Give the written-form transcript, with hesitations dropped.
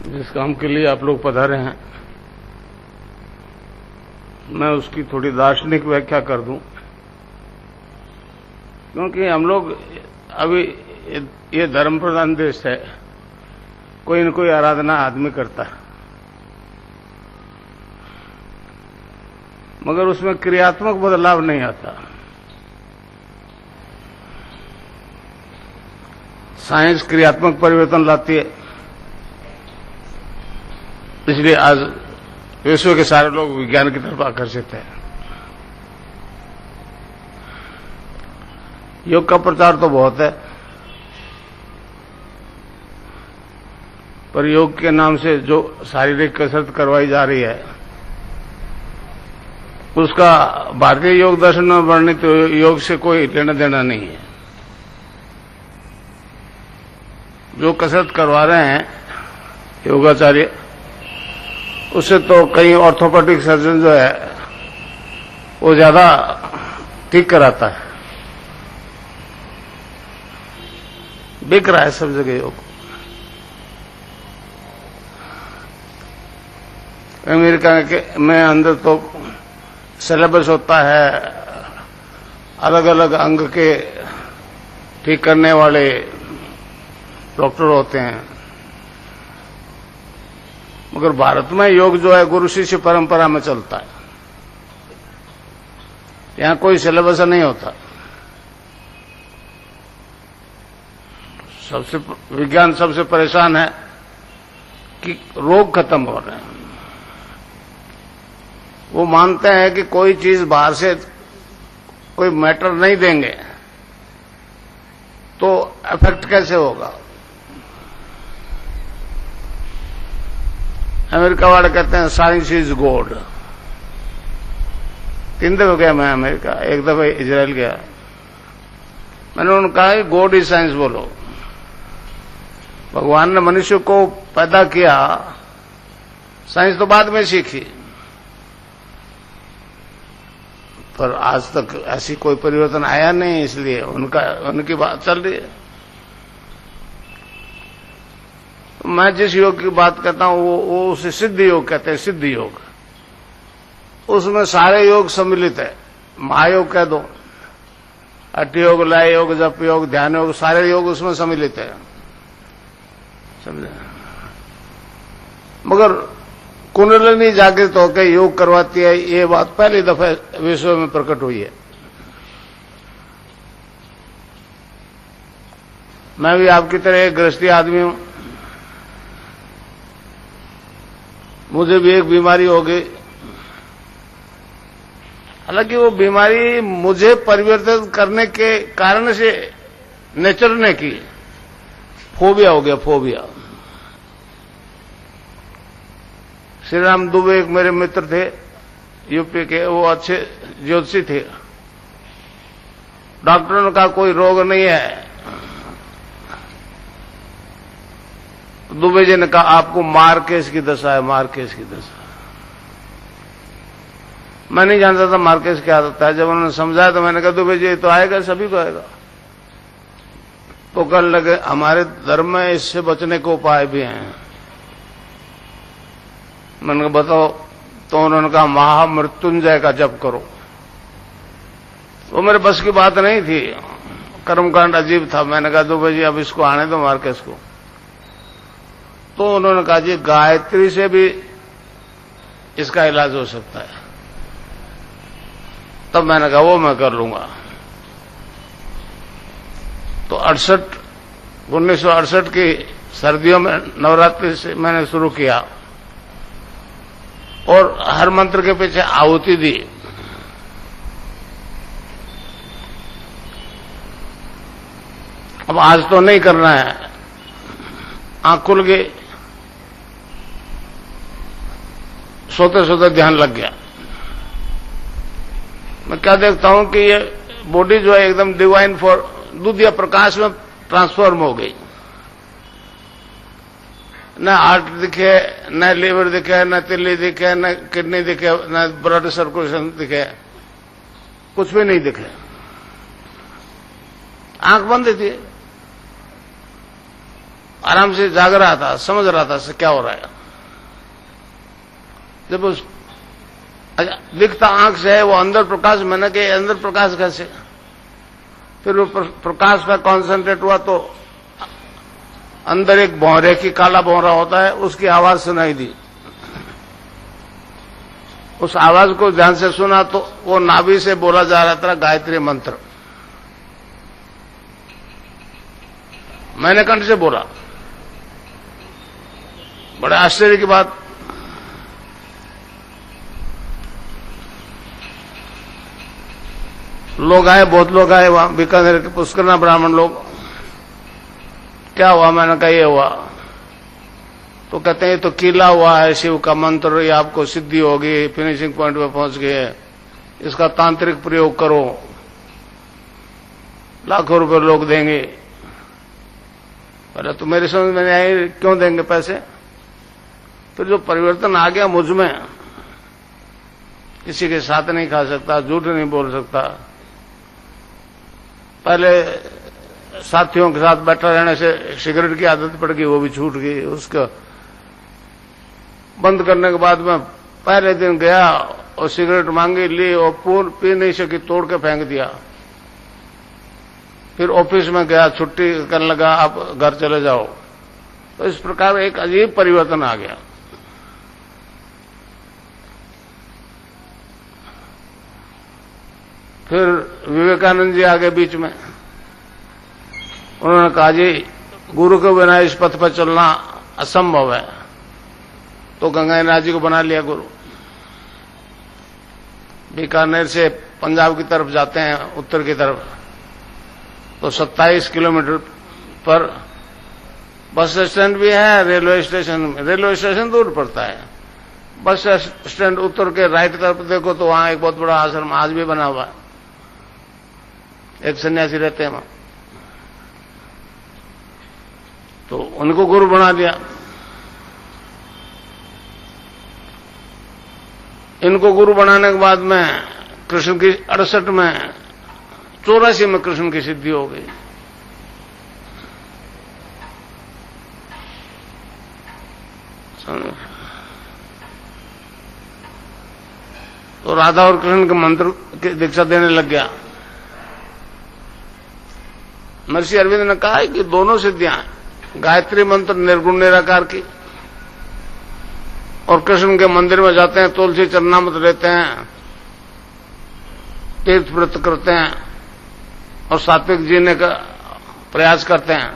जिस काम के लिए आप लोग पधारे हैं, मैं उसकी थोड़ी दार्शनिक व्याख्या कर दूं, क्योंकि हम लोग अभी ये धर्म प्रधान देश है, कोई न कोई आराधना आदमी करता है, मगर उसमें क्रियात्मक बदलाव नहीं आता। साइंस क्रियात्मक परिवर्तन लाती है, इसलिए आज विश्व के सारे लोग विज्ञान की तरफ आकर्षित हैं। योग का प्रचार तो बहुत है, पर योग के नाम से जो शारीरिक कसरत करवाई जा रही है, उसका भारतीय योग दर्शन में वर्णित योग से कोई लेना देना नहीं है। जो कसरत करवा रहे हैं योगाचार्य, उससे तो कई ऑर्थोपेडिक सर्जन जो है वो ज्यादा ठीक कराता है। बिक रहा है सब जगह योग। अमेरिका में अंदर तो सिलेबस होता है, अलग अलग अंग के ठीक करने वाले डॉक्टर होते हैं, मगर भारत में योग जो है गुरु शिष्य परंपरा में चलता है। यहां कोई सिलेबस नहीं होता। विज्ञान सबसे परेशान है कि रोग खत्म हो रहे हैं। वो मानते हैं कि कोई चीज बाहर से कोई मैटर नहीं देंगे तो इफेक्ट कैसे होगा। अमेरिका वाले कहते हैं साइंस इज गॉड। 3 दफे गया मैं अमेरिका, 1 दफे इजराइल गया। मैंने उन्होंने कहा कि गॉड इज साइंस बोलो। भगवान ने मनुष्य को पैदा किया, साइंस तो बाद में सीखी, पर आज तक ऐसी कोई परिवर्तन आया नहीं, इसलिए उनकी बात चल रही है। मैं जिस योग की बात करता हूं वो उसे सिद्ध योग कहते हैं। सिद्ध योग, उसमें सारे योग सम्मिलित है। महायोग कह दो, हठ योग, लय योग, जप योग, ध्यान योग, सारे योग उसमें सम्मिलित है, समझे। मगर कुंडलिनी जागृत होकर योग करवाती है, ये बात पहली दफे विश्व में प्रकट हुई है। मैं भी आपकी तरह एक गृहस्थी आदमी हूं। मुझे भी एक बीमारी हो गई, हालांकि वो बीमारी मुझे परिवर्तित करने के कारण से नेचर ने की। फोबिया हो गया, फोबिया। श्री राम दुबे एक मेरे मित्र थे यूपी के, वो अच्छे ज्योतिषी थे। डॉक्टरों ने कहा कोई रोग नहीं है। दुबे जी ने कहा आपको मार्केस की दशा है, मार्केस की दशा। मैं नहीं जानता था मार्केस क्या होता है। जब उन्होंने समझाया तो मैंने कहा दुबे जी तो आएगा, सभी को आएगा। तो कहने लगे हमारे धर्म में इससे बचने के उपाय भी हैं। मैंने कहा बताओ। तो उन्होंने कहा महामृत्युंजय का जप करो। वो मेरे बस की बात नहीं थी, कर्मकांड अजीब था। मैंने कहा दुबे जी अब इसको आने दो मार्केस को। तो उन्होंने कहा जी गायत्री से भी इसका इलाज हो सकता है। तब मैंने कहा वो मैं कर लूंगा। तो 1968 की सर्दियों में नवरात्रि से मैंने शुरू किया और हर मंत्र के पीछे आहुति दी। अब आज तो नहीं करना है, आंख खुल गई, सोते सोते ध्यान लग गया। मैं क्या देखता हूं कि ये बॉडी जो है एकदम डिवाइन फॉर दूधिया प्रकाश में ट्रांसफॉर्म हो गई। न हार्ट दिखे, न लीवर दिखे, न तिल्ली दिखे, न किडनी दिखे, न ब्लड सर्कुलेशन दिखे, कुछ भी नहीं दिखे। आंख बंद थी। आराम से जाग रहा था, समझ रहा था क्या हो रहा है। जब उस दिखता आंख से है वो अंदर प्रकाश, मैंने कहा अंदर प्रकाश कैसे? फिर वो प्रकाश पर कॉन्सेंट्रेट हुआ तो अंदर एक भौरे की काला भौरा होता है, उसकी आवाज सुनाई दी। उस आवाज को ध्यान से सुना तो वो नाभि से बोला जा रहा था गायत्री मंत्र। मैंने कंठ से बोला। बड़े आश्चर्य की बात, लोग आए, बहुत लोग आए वहां बीकानेर के पुष्करना ब्राह्मण लोग। क्या हुआ? मैंने कहा ये हुआ। तो कहते हैं ये तो कीला हुआ है शिव का मंत्र, ये आपको सिद्धि होगी, फिनिशिंग पॉइंट पे पहुंच गए, इसका तांत्रिक प्रयोग करो, लाखों रुपए लोग देंगे। पहले तो मेरी समझ में नहीं आई क्यों देंगे पैसे। फिर जो परिवर्तन आ गया मुझ में, किसी के साथ नहीं खा सकता, झूठ नहीं बोल सकता। पहले साथियों के साथ बैठा रहने से सिगरेट की आदत पड़ गई, वो भी छूट गई। उसका बंद करने के बाद मैं पहले दिन गया और सिगरेट मांगी, ली और पी नहीं सकी, तोड़ के फेंक दिया। फिर ऑफिस में गया, छुट्टी करने लगा, आप घर चले जाओ। तो इस प्रकार एक अजीब परिवर्तन आ गया। फिर विवेकानंद जी आ गए बीच में। उन्होंने कहा जी गुरु के बिना इस पथ पर चलना असंभव है। तो गंगानाथ जी को बना लिया गुरु। बीकानेर से पंजाब की तरफ जाते हैं, उत्तर की तरफ, तो 27 किलोमीटर पर बस स्टैंड भी है, रेलवे स्टेशन दूर पड़ता है। बस स्टैंड उत्तर के राइट तरफ देखो तो वहां एक बहुत बड़ा आश्रम आज भी बना हुआ है, एक सन्यासी रहते हैं वहां। तो उनको गुरु बना दिया। इनको गुरु बनाने के बाद में कृष्ण की 68 में 84 में कृष्ण की सिद्धि हो गई। तो राधा और कृष्ण के मंत्र की दीक्षा देने लग गया। महर्षि अरविंद ने कहा है कि दोनों सिद्धियां, गायत्री मंत्र निर्गुण निराकार की, और कृष्ण के मंदिर में जाते हैं, तुलसी चरणामृत लेते हैं, तीर्थ व्रत करते हैं और सात्विक जीने का प्रयास करते हैं।